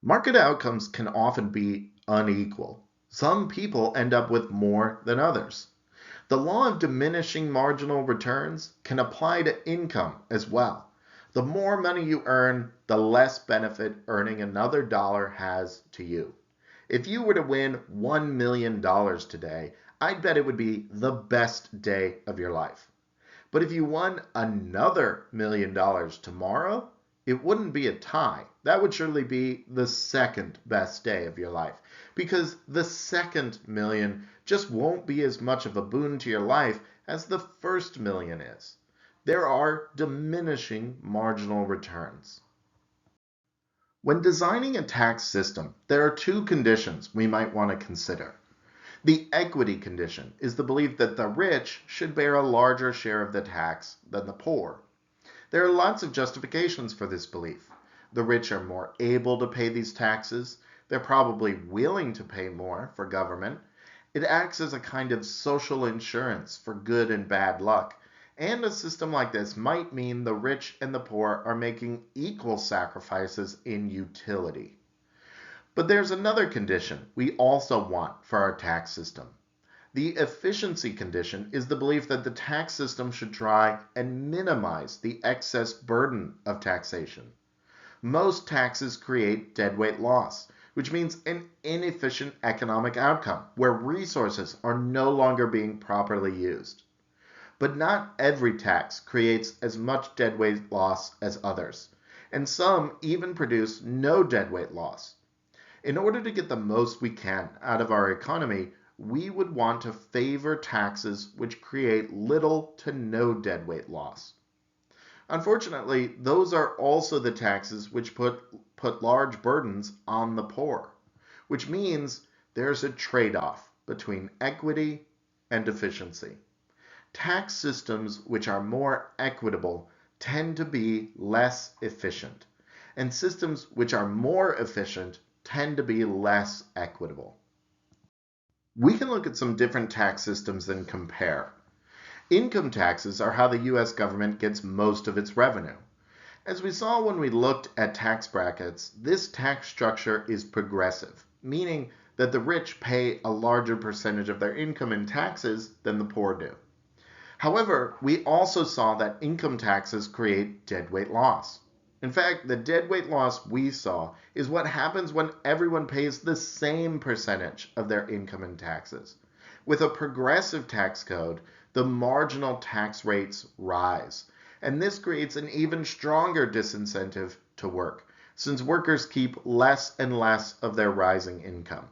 Market outcomes can often be unequal. Some people end up with more than others. The law of diminishing marginal returns can apply to income as well. The more money you earn, the less benefit earning another dollar has to you. If you were to win $1 million today, I'd bet it would be the best day of your life. But if you won another $1 million tomorrow, it wouldn't be a tie. That would surely be the second best day of your life because the second million just won't be as much of a boon to your life as the first million is. There are diminishing marginal returns. When designing a tax system, there are two conditions we might want to consider. The equity condition is the belief that the rich should bear a larger share of the tax than the poor. There are lots of justifications for this belief. The rich are more able to pay these taxes. They're probably willing to pay more for government. It acts as a kind of social insurance for good and bad luck. And a system like this might mean the rich and the poor are making equal sacrifices in utility. But there's another condition we also want for our tax system. The efficiency condition is the belief that the tax system should try and minimize the excess burden of taxation. Most taxes create deadweight loss, which means an inefficient economic outcome where resources are no longer being properly used. But not every tax creates as much deadweight loss as others, and some even produce no deadweight loss. In order to get the most we can out of our economy, we would want to favor taxes which create little to no deadweight loss. Unfortunately, those are also the taxes which put large burdens on the poor, which means there's a trade-off between equity and efficiency. Tax systems which are more equitable tend to be less efficient, and systems which are more efficient tend to be less equitable. We can look at some different tax systems and compare. Income taxes are how the US government gets most of its revenue. As we saw when we looked at tax brackets, this tax structure is progressive, meaning that the rich pay a larger percentage of their income in taxes than the poor do. However, we also saw that income taxes create deadweight loss. In fact, the deadweight loss we saw is what happens when everyone pays the same percentage of their income in taxes. With a progressive tax code, the marginal tax rates rise, and this creates an even stronger disincentive to work, since workers keep less and less of their rising income.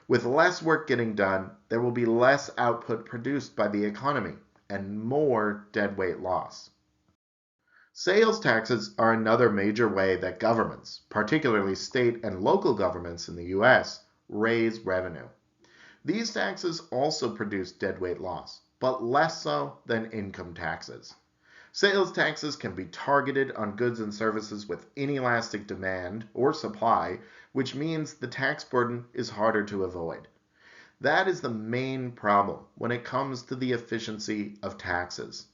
With less work getting done, there will be less output produced by the economy and more deadweight loss. Sales taxes are another major way that governments, particularly state and local governments in the US, raise revenue. These taxes also produce deadweight loss, but less so than income taxes. Sales taxes can be targeted on goods and services with inelastic demand or supply, which means the tax burden is harder to avoid. That is the main problem when it comes to the efficiency of taxes.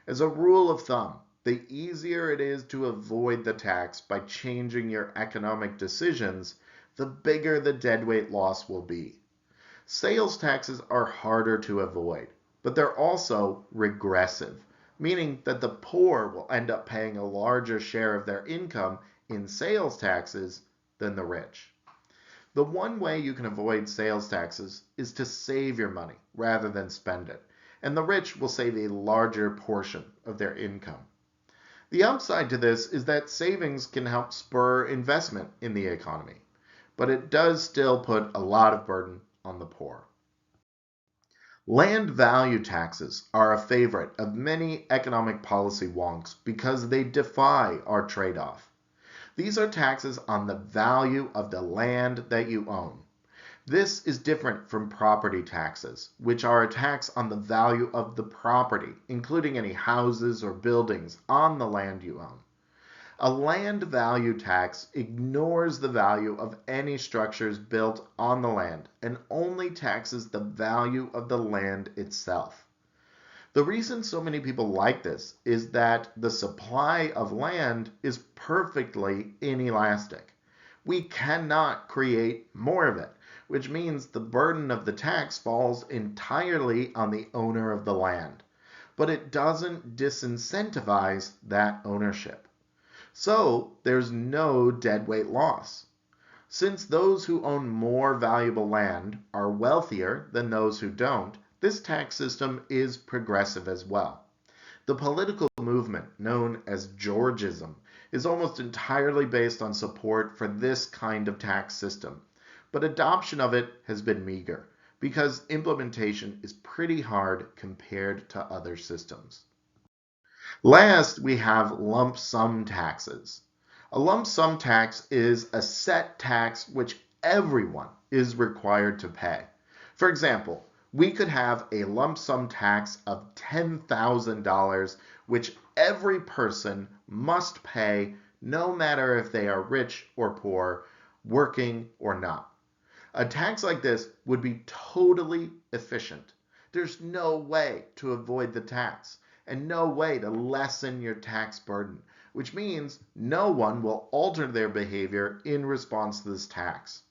As a rule of thumb, the easier it is to avoid the tax by changing your economic decisions, the bigger the deadweight loss will be. Sales taxes are harder to avoid, but they're also regressive, meaning that the poor will end up paying a larger share of their income in sales taxes than the rich. The one way you can avoid sales taxes is to save your money rather than spend it, and the rich will save a larger portion of their income. The upside to this is that savings can help spur investment in the economy, but it does still put a lot of burden on the poor. Land value taxes are a favorite of many economic policy wonks because they defy our trade-off. These are taxes on the value of the land that you own. This is different from property taxes, which are a tax on the value of the property, including any houses or buildings on the land you own. A land value tax ignores the value of any structures built on the land and only taxes the value of the land itself. The reason so many people like this is that the supply of land is perfectly inelastic. We cannot create more of it, which means the burden of the tax falls entirely on the owner of the land. But it doesn't disincentivize that ownership. So there's no deadweight loss. Since those who own more valuable land are wealthier than those who don't, this tax system is progressive as well. The political movement known as Georgism is almost entirely based on support for this kind of tax system, but adoption of it has been meager because implementation is pretty hard compared to other systems. Last, we have lump sum taxes. A lump sum tax is a set tax which everyone is required to pay. For example, we could have a lump sum tax of $10,000 which every person must pay no matter if they are rich or poor, working or not. A tax like this would be totally efficient. There's no way to avoid the tax and no way to lessen your tax burden, which means no one will alter their behavior in response to this tax.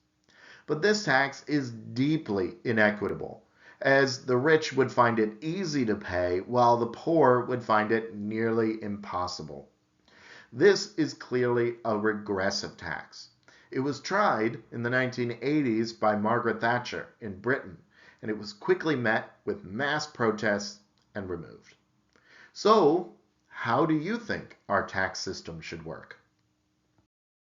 But this tax is deeply inequitable, as the rich would find it easy to pay while the poor would find it nearly impossible. This is clearly a regressive tax. It was tried in the 1980s by Margaret Thatcher in Britain, and it was quickly met with mass protests and removed. So, how do you think our tax system should work?